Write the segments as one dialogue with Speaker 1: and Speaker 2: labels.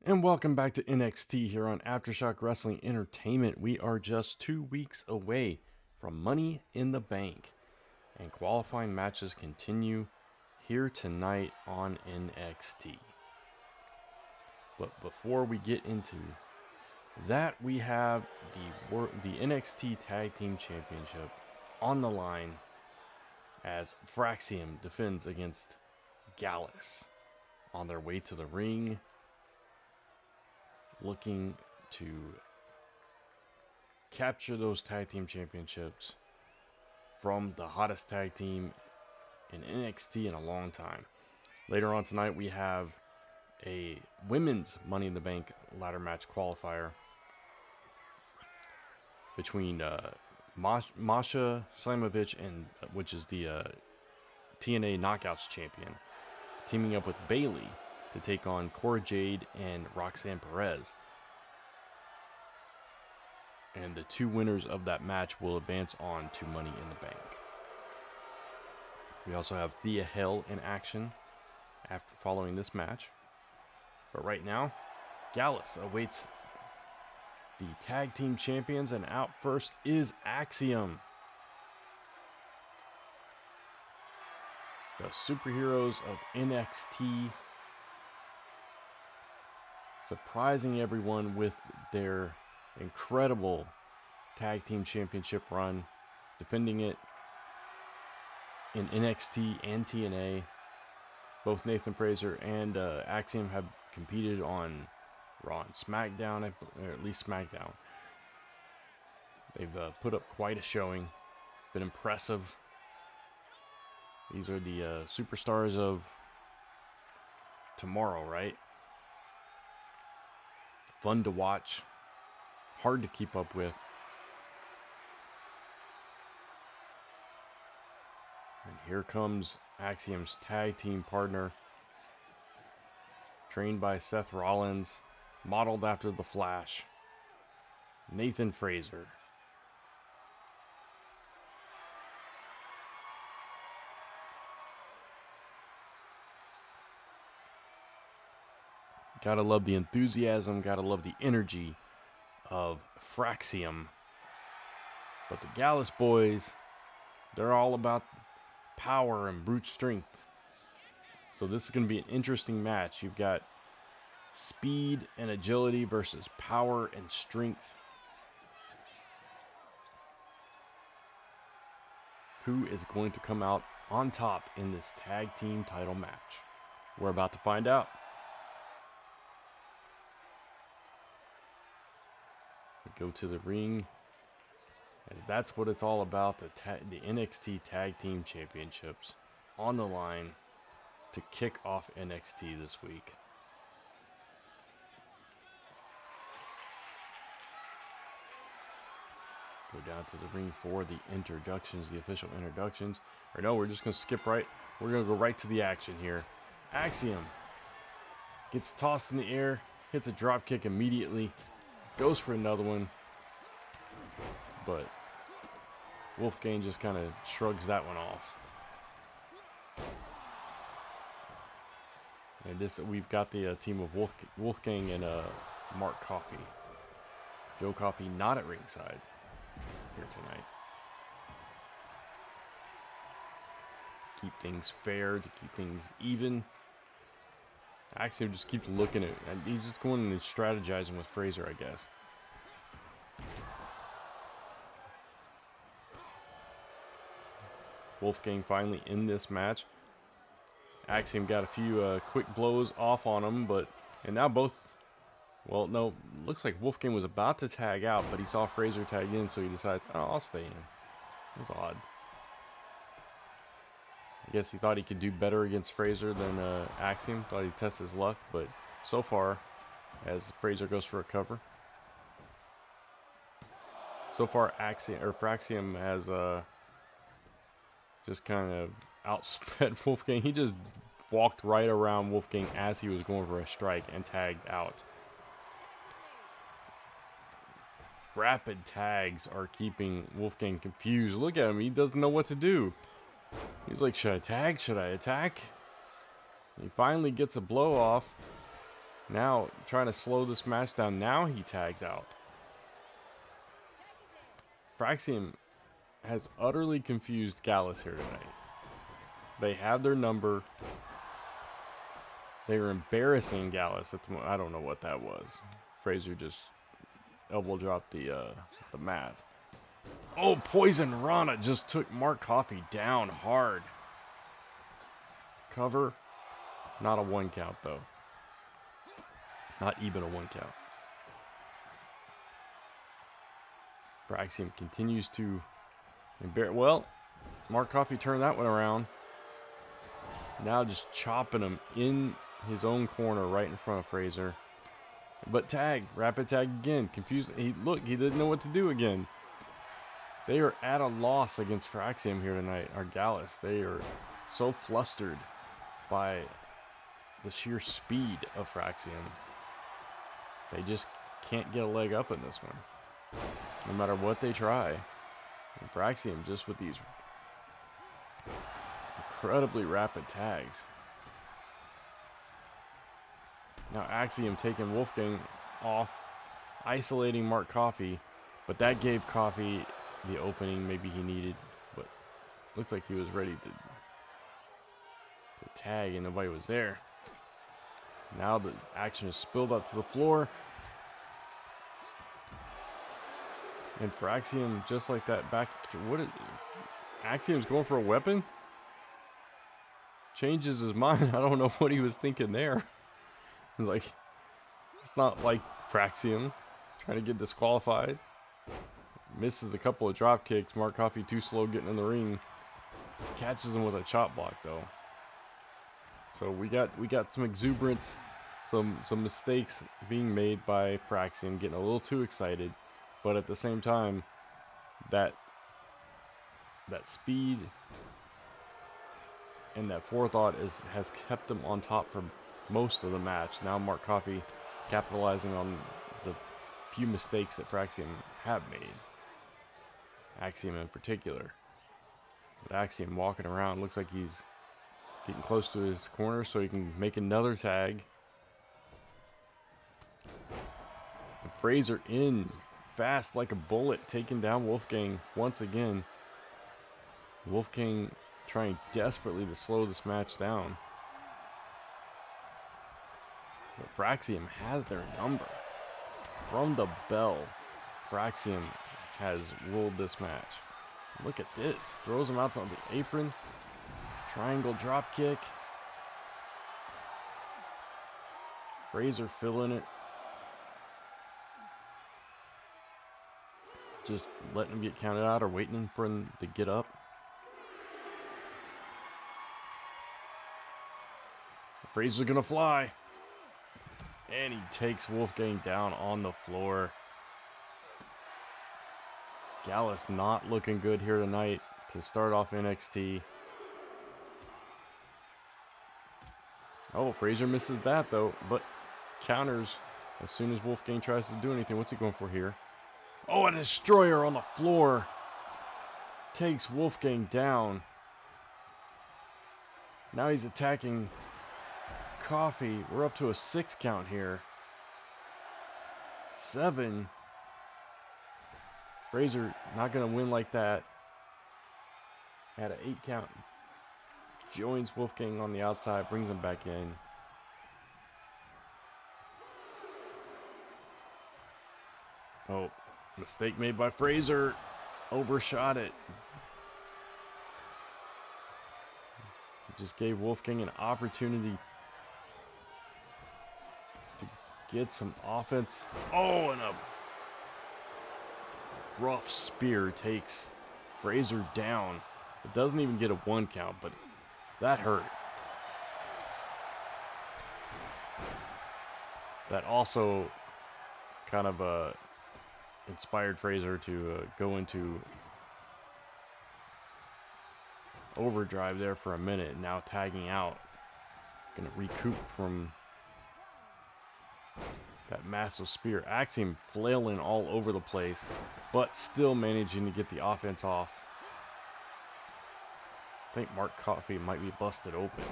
Speaker 1: And welcome back to NXT here on Aftershock Wrestling Entertainment. We are just 2 weeks away from Money in the Bank, and qualifying matches continue here tonight on NXT. But before we get into that, we have the NXT Tag Team Championship on the line as Fraxiom defends against Gallus on their way to the ring, looking to capture those tag team championships from the hottest tag team in NXT in a long time. Later on tonight, we have a women's Money in the Bank ladder match qualifier between Masha, Slamovich, and which is the TNA Knockouts champion, teaming up with Bayley to take on Cora, Jade, and Roxanne Perez. And the two winners of that match will advance on to Money in the Bank. We also have Thea Hail in action after following this match. But right now, Gallus awaits the tag team champions, and out first is Axiom. The superheroes of NXT, surprising everyone with their incredible tag team championship run, defending it in NXT and TNA. Both Nathan Frazer and Axiom have competed on Raw and SmackDown, or at least SmackDown. They've put up quite a showing, been impressive. These are the superstars of tomorrow, right? Fun to watch, hard to keep up with. And here comes Axiom's tag team partner, trained by Seth Rollins, modeled after the Flash, Nathan Frazer. Gotta love the enthusiasm, gotta love the energy of Fraxiom. But the Gallus boys, they're all about power and brute strength. So this is going to be an interesting match. You've got speed and agility versus power and strength. Who is going to come out on top in this tag team title match? We're about to find out. Go to the ring, as that's what it's all about. The NXT Tag Team Championships on the line to kick off NXT this week. Go down to the ring for the introductions, the official introductions. Or no, we're just going to skip right. We're going to go right to the action here. Axiom gets tossed in the air, hits a drop kick immediately. Goes for another one, but Wolfgang just kind of shrugs that one off. And we've got the team of Wolfgang and Mark Coffey. Joe Coffey not at ringside here tonight. Keep things fair, to keep things even. Axiom just keeps looking at it, and he's just going and strategizing with Frazer, I guess. Wolfgang finally in this match. Axiom got a few quick blows off on him, and now both, well, no, looks like Wolfgang was about to tag out, but he saw Frazer tag in, so he decides, oh, I'll stay in. That's odd. I guess he thought he could do better against Frazer than Axiom. Thought he'd test his luck, but so far, as Frazer goes for a cover, so far Fraxiom has just kind of outsped Wolfgang. He just walked right around Wolfgang as he was going for a strike and tagged out. Rapid tags are keeping Wolfgang confused. Look at him. He doesn't know what to do. He's like, should I tag? Should I attack? And he finally gets a blow off. Now, trying to slow this match down. Now he tags out. Fraxiom has utterly confused Gallus here tonight. They have their number. They were embarrassing Gallus at the moment. I don't know what that was. Fraser just elbow dropped the mat. Oh, Poison Rana just took Mark Coffey down hard. Cover. Not a 1 count, though. Not even a 1 count. Fraxiom continues to embarrass. Well, Mark Coffey turned that one around. Now just chopping him in his own corner right in front of Fraser. But tag, rapid tag again. Confused. He didn't know what to do again. They are at a loss against Fraxiom here tonight. Or Gallus. They are so flustered by the sheer speed of Fraxiom. They just can't get a leg up in this one. No matter what they try. And Fraxiom just with these incredibly rapid tags. Now Axiom taking Wolfgang off, isolating Mark Coffey, but that gave Coffey the opening maybe he needed, but looks like he was ready to tag and nobody was there. Now the action is spilled out to the floor. And Fraxiom, just like that back, Axiom's going for a weapon? Changes his mind. I don't know what he was thinking there. It's like, it's not like Fraxiom trying to get disqualified. Misses a couple of drop kicks. Mark Coffey too slow getting in the ring. Catches him with a chop block though. So we got some exuberance, some mistakes being made by Fraxiom, getting a little too excited, but at the same time, that speed and that forethought has kept him on top for most of the match. Now Mark Coffey capitalizing on the few mistakes that Fraxiom have made. Axiom in particular. But Axiom walking around, looks like he's getting close to his corner so he can make another tag. And Fraser in fast like a bullet, taking down Wolfgang once again. Wolfgang trying desperately to slow this match down. But Fraxiom has their number. From the bell, Fraxiom has ruled this match. Look at this. Throws him out on the apron. Triangle drop kick. Fraser filling it. Just letting him get counted out or waiting for him to get up. Fraser's gonna fly. And he takes Wolfgang down on the floor. Gallus not looking good here tonight to start off NXT. Oh, Fraser misses that though, but counters as soon as Wolfgang tries to do anything. What's he going for here? Oh, a destroyer on the floor. Takes Wolfgang down. Now he's attacking Coffey. We're up to a 6 count here. 7. Fraser not going to win like that. At an 8 count. Joins Wolfgang on the outside. Brings him back in. Oh, mistake made by Fraser. Overshot it. Just gave Wolfgang an opportunity to get some offense. Oh, and a rough spear takes Fraser down. It doesn't even get a 1 count, but that hurt. That also kind of inspired Fraser to go into overdrive there for a minute. Now tagging out. Gonna recoup from that massive spear. Axiom flailing all over the place, but still managing to get the offense off. I think Mark Coffey might be busted open.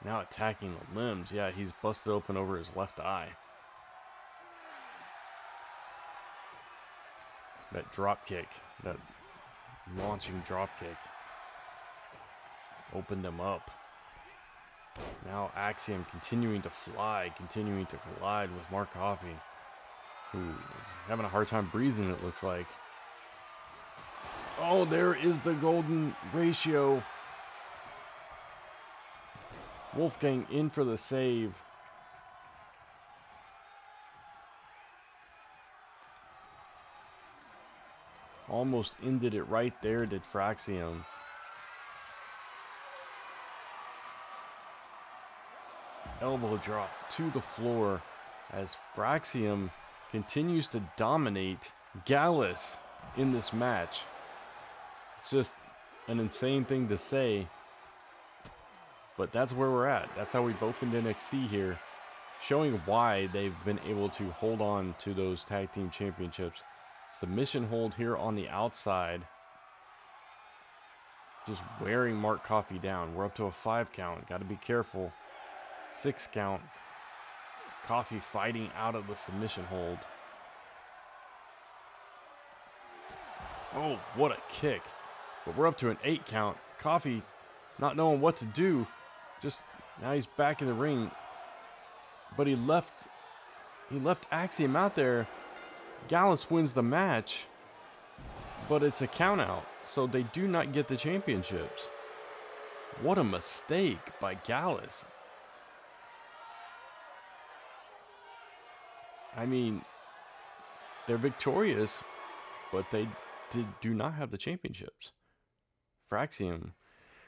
Speaker 1: Now attacking the limbs. Yeah, he's busted open over his left eye. That drop kick, that launching drop kick, opened him up. Now Axiom continuing to fly, continuing to collide with Mark Coffey, who is having a hard time breathing, it looks like. Oh, there is the golden ratio. Wolfgang in for the save. Almost ended it right there, did Fraxiom. Elbow drop to the floor as Fraxiom continues to dominate Gallus in this match. It's just an insane thing to say, but that's where we're at. That's how we've opened NXT here, showing why they've been able to hold on to those tag team championships. Submission hold here on the outside, just wearing Mark Coffey down. We're up to a 5 count. Got to be careful. 6 count. Coffey fighting out of the submission hold. Oh, what a kick. But we're up to an 8 count. Coffey not knowing what to do. Just now he's back in the ring. But he left Axiom out there. Gallus wins the match, but it's a count out, so they do not get the championships. What a mistake by Gallus. I mean, they're victorious, but they do not have the championships. Fraxiom.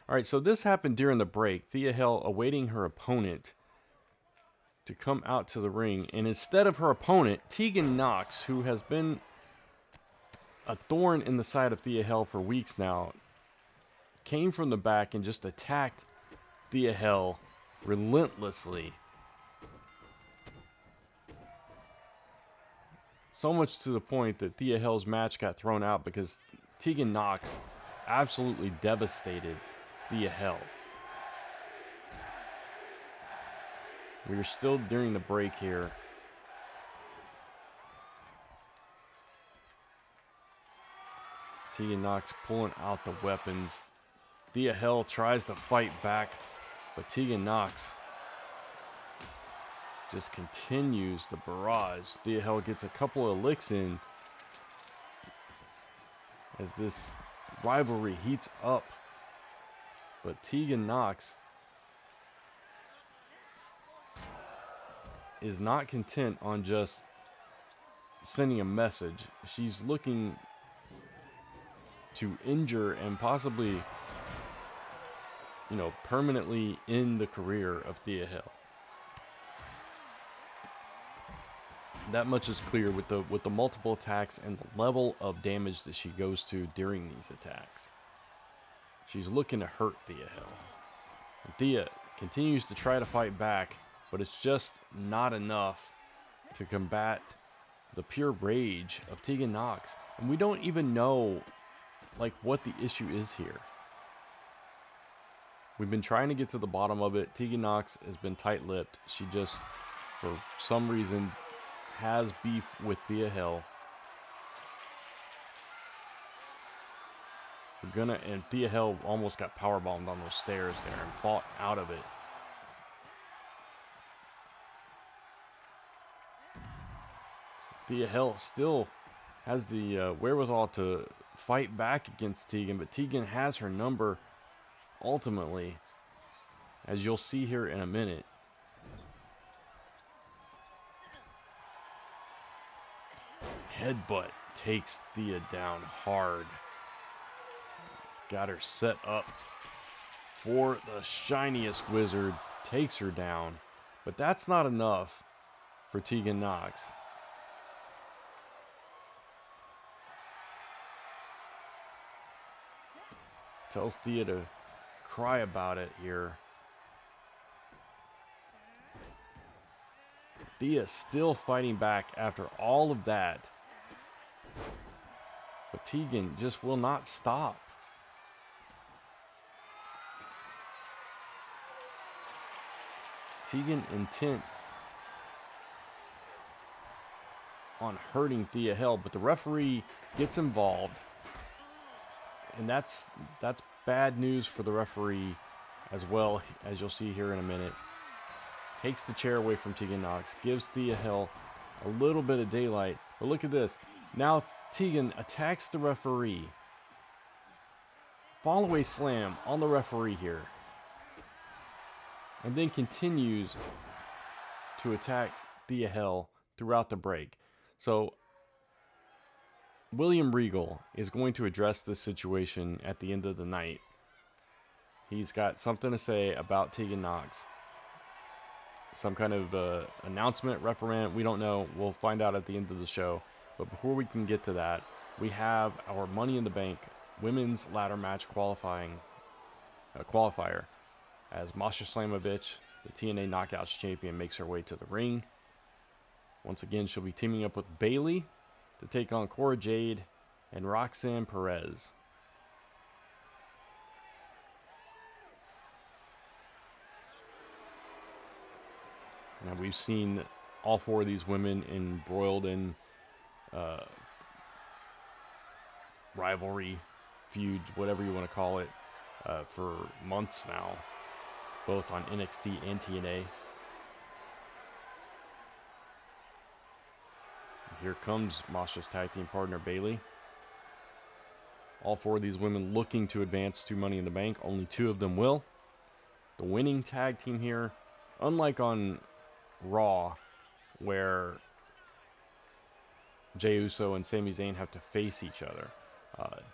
Speaker 1: All right, so this happened during the break. Thea Hail awaiting her opponent to come out to the ring, and instead of her opponent, Tegan Nox, who has been a thorn in the side of Thea Hail for weeks now, came from the back and just attacked Thea Hail relentlessly. So much to the point that Thea Hail's match got thrown out because Tegan Nox absolutely devastated Thea Hail. We are still during the break here. Tegan Nox pulling out the weapons. Thea Hail tries to fight back, but Tegan Nox just continues the barrage. Thea Hail gets a couple of licks in as this rivalry heats up. But Tegan Nox is not content on just sending a message. She's looking to injure and possibly, permanently end the career of Thea Hail. That much is clear with the multiple attacks and the level of damage that she goes to during these attacks. She's looking to hurt Thea Hail. And Thea continues to try to fight back, but it's just not enough to combat the pure rage of Tegan Nox. And we don't even know, what the issue is here. We've been trying to get to the bottom of it. Tegan Nox has been tight-lipped. She just, for some reason, has beef with Thea Hail. And Thea Hail almost got powerbombed on those stairs there and fought out of it. Thea Hail still has the wherewithal to fight back against Tegan, but Tegan has her number ultimately, as you'll see here in a minute. Headbutt takes Thea down hard. It's got her set up for the shiniest wizard. Takes her down, but that's not enough for Tegan Nox. Tells Thea to cry about it here. Thea still fighting back after all of that. But Tegan just will not stop. Tegan intent on hurting Thea Hail, but the referee gets involved. And that's bad news for the referee as well, as you'll see here in a minute. Takes the chair away from Tegan Nox, gives Thea Hail a little bit of daylight. But look at this. Now Tegan attacks the referee. Fall-away slam on the referee here. And then continues to attack Thea Hail throughout the break. So William Regal is going to address this situation at the end of the night. He's got something to say about Tegan Nox. Some kind of announcement, reprimand, we don't know. We'll find out at the end of the show. But before we can get to that, we have our Money in the Bank women's ladder match qualifier as Masha Slamovich, the TNA Knockouts champion, makes her way to the ring. Once again, she'll be teaming up with Bayley to take on Cora, Jade, and Roxanne Perez. Now we've seen all four of these women embroiled in rivalry, feuds, whatever you want to call it, for months now, both on NXT and TNA. Here comes Masha's tag team partner, Bayley. All four of these women looking to advance to Money in the Bank. Only two of them will. The winning tag team here, unlike on Raw, where Jey Uso and Sami Zayn have to face each other,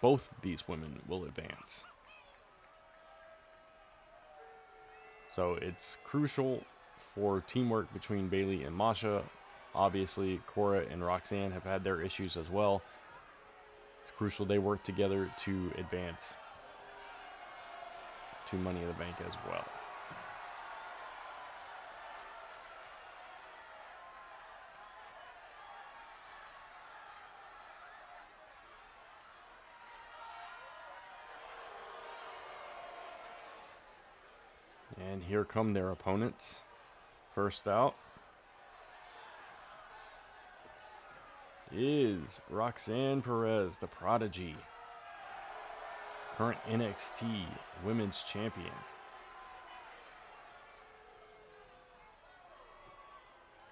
Speaker 1: both of these women will advance. So it's crucial for teamwork between Bayley and Masha. Obviously, Cora and Roxanne have had their issues as well. It's crucial they work together to advance to Money in the Bank as well. And here come their opponents. First out is Roxanne Perez, the Prodigy, current NXT Women's Champion.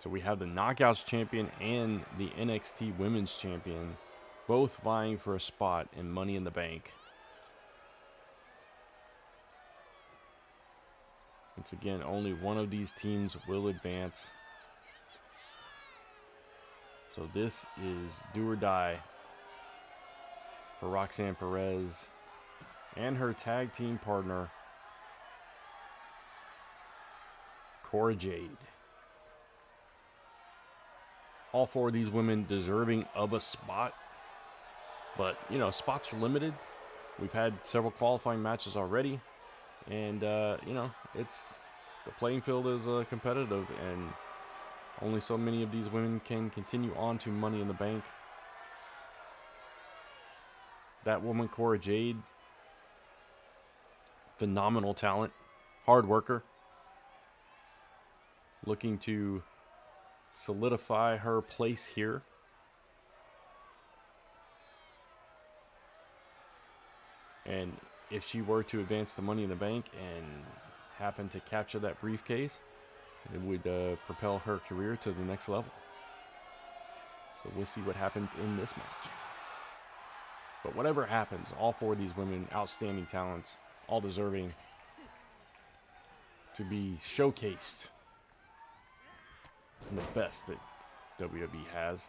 Speaker 1: So we have the Knockouts Champion and the NXT Women's Champion, both vying for a spot in Money in the Bank. Once again, only one of these teams will advance. So this is do or die for Roxanne Perez and her tag team partner, Cora Jade. All four of these women deserving of a spot. But, you know, spots are limited. We've had several qualifying matches already. And, you know, the playing field is competitive, and only so many of these women can continue on to Money in the Bank. That woman, Cora Jade, phenomenal talent, hard worker, looking to solidify her place here. And if she were to advance to Money in the Bank and happen to capture that briefcase, it would propel her career to the next level. So we'll see what happens in this match. But whatever happens, all four of these women, outstanding talents, all deserving to be showcased in the best that WWE has,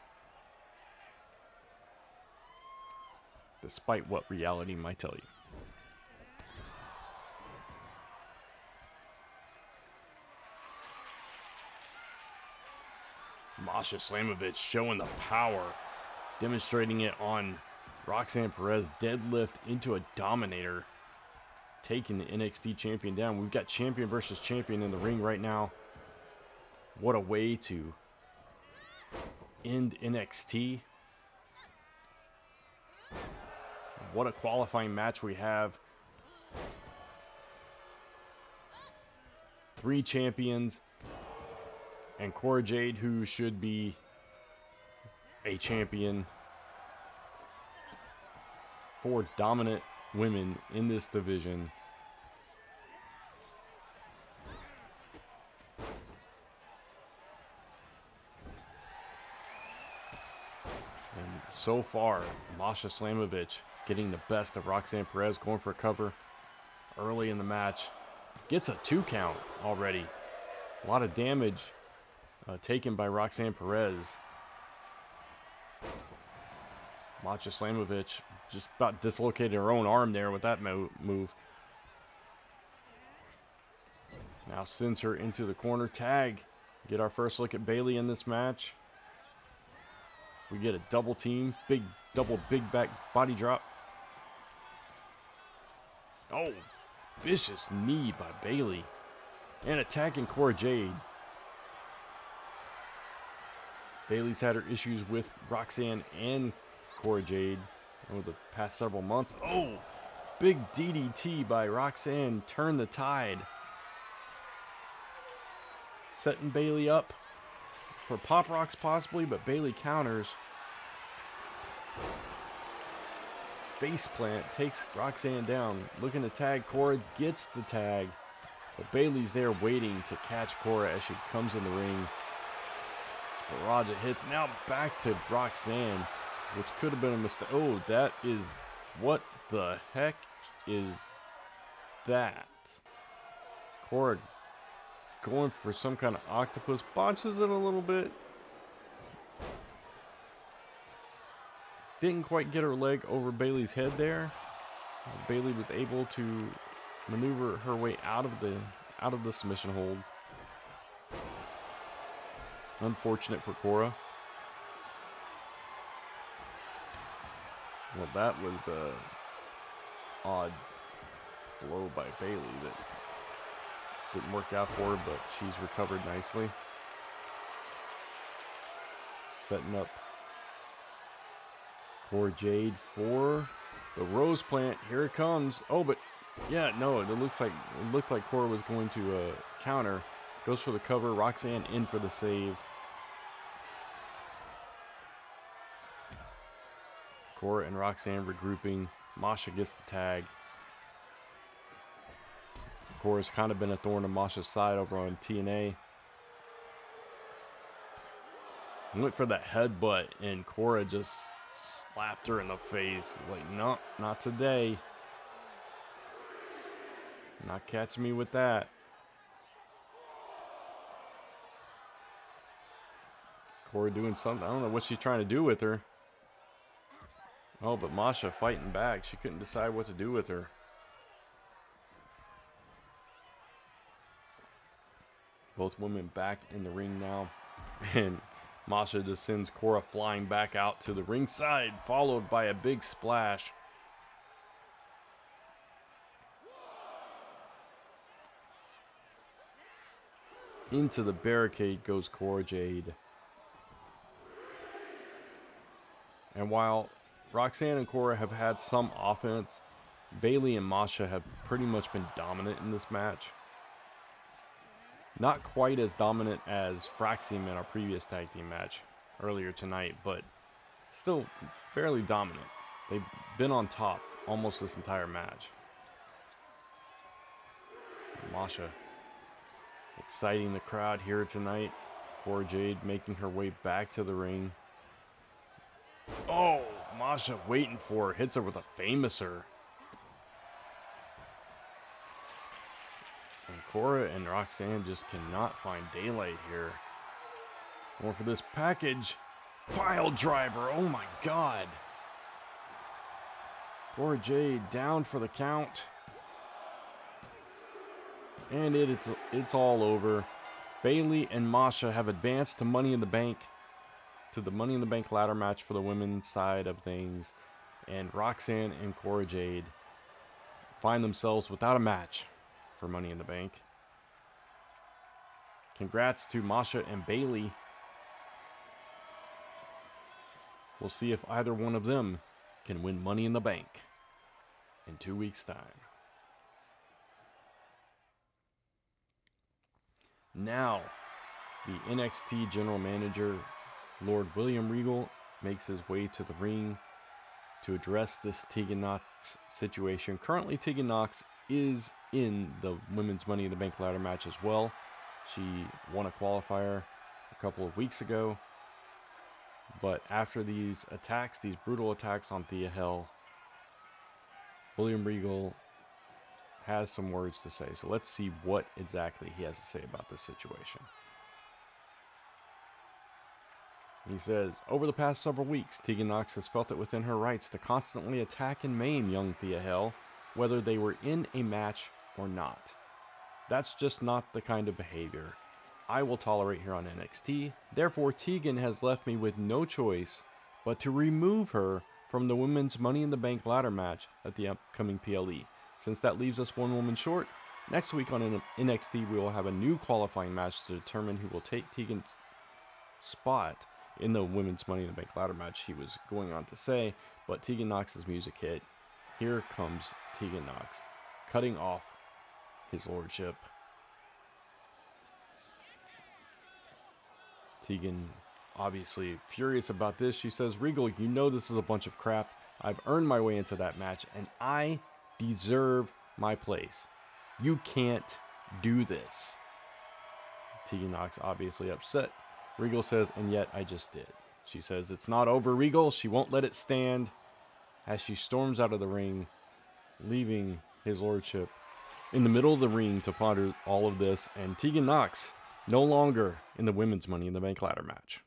Speaker 1: despite what reality might tell you. Masha Slamovich showing the power, demonstrating it on Roxanne Perez, deadlift into a dominator, taking the NXT champion down. We've got champion versus champion in the ring right now. What a way to end NXT. What a qualifying match we have. 3 champions. And Cora Jade, who should be a champion. 4 dominant women in this division. And so far, Masha Slamovich getting the best of Roxanne Perez, going for a cover early in the match. Gets a 2 count already. A lot of damage taken by Roxanne Perez. Masha Slamovich just about dislocated her own arm there with that move. Now sends her into the corner. Tag. Get our first look at Bayley in this match. We get a double team. Big back body drop. Oh, vicious knee by Bayley. And attacking Cora Jade. Bayley's had her issues with Roxanne and Cora Jade over the past several months. Oh, big DDT by Roxanne. Turn the tide. Setting Bayley up for pop rocks possibly, but Bayley counters. Face plant takes Roxanne down. Looking to tag Cora, gets the tag. But Bayley's there waiting to catch Cora as she comes in the ring. Barrage of hits. Now back to Roxanne, which could have been a mistake. Oh, that is... What the heck is that? Cora going for some kind of octopus. Botches it a little bit. Didn't quite get her leg over Bayley's head there. Bayley was able to maneuver her way out of the submission hold. Unfortunate for Cora. Well, that was a odd blow by Bayley that didn't work out for her, but she's recovered nicely. Setting up Cora Jade for the Rose Plant. Here it comes. Oh, but yeah, no, it looked like Cora was going to counter. Goes for the cover. Roxanne in for the save. Cora and Roxanne regrouping. Masha gets the tag. Cora's kind of been a thorn in Masha's side over on TNA. Went for that headbutt, and Cora just slapped her in the face. Like, no, not today. Not catching me with that. Cora doing something. I don't know what she's trying to do with her. Oh, but Masha fighting back. She couldn't decide what to do with her. Both women back in the ring now. And Masha just sends Cora flying back out to the ringside, followed by a big splash. Into the barricade goes Cora Jade. And while Roxanne and Cora have had some offense, Bayley and Masha have pretty much been dominant in this match. Not quite as dominant as Fraxiom in our previous tag team match earlier tonight, but still fairly dominant. They've been on top almost this entire match. Masha exciting the crowd here tonight. Cora Jade making her way back to the ring. Oh, Masha waiting for her. Hits her with a famouser. And Cora and Roxanne just cannot find daylight here. Going for this package. Pile driver. Oh my God. Cora Jade down for the count. And it's all over. Bayley and Masha have advanced to Money in the Bank. To the Money in the Bank ladder match for the women's side of things. And Roxanne and Cora Jade find themselves without a match for Money in the Bank. Congrats to Masha and Bayley. We'll see if either one of them can win Money in the Bank in 2 weeks' time. Now, the NXT General Manager, Lord William Regal, makes his way to the ring to address this Tegan Nox situation. Currently, Tegan Nox is in the Women's Money in the Bank ladder match as well. She won a qualifier a couple of weeks ago. But after these attacks, these brutal attacks on Thea Hail, William Regal has some words to say. So let's see what exactly he has to say about this situation. He says, over the past several weeks, Tegan Nox has felt it within her rights to constantly attack and maim young Thea Hail, whether they were in a match or not. That's just not the kind of behavior I will tolerate here on NXT. Therefore, Tegan has left me with no choice but to remove her from the Women's Money in the Bank ladder match at the upcoming PLE. Since that leaves us one woman short, next week on NXT we will have a new qualifying match to determine who will take Tegan's spot in the Women's Money in the Bank ladder match, he was going on to say, but Tegan Nox's music hit. Here comes Tegan Nox, cutting off his lordship. Tegan, obviously furious about this. She says, Regal, you know this is a bunch of crap. I've earned my way into that match, and I deserve my place. You can't do this. Tegan Nox obviously upset. Regal says, and yet I just did. She says, it's not over, Regal. She won't let it stand as she storms out of the ring, leaving his lordship in the middle of the ring to ponder all of this. And Tegan Nox no longer in the Women's Money in the Bank ladder match.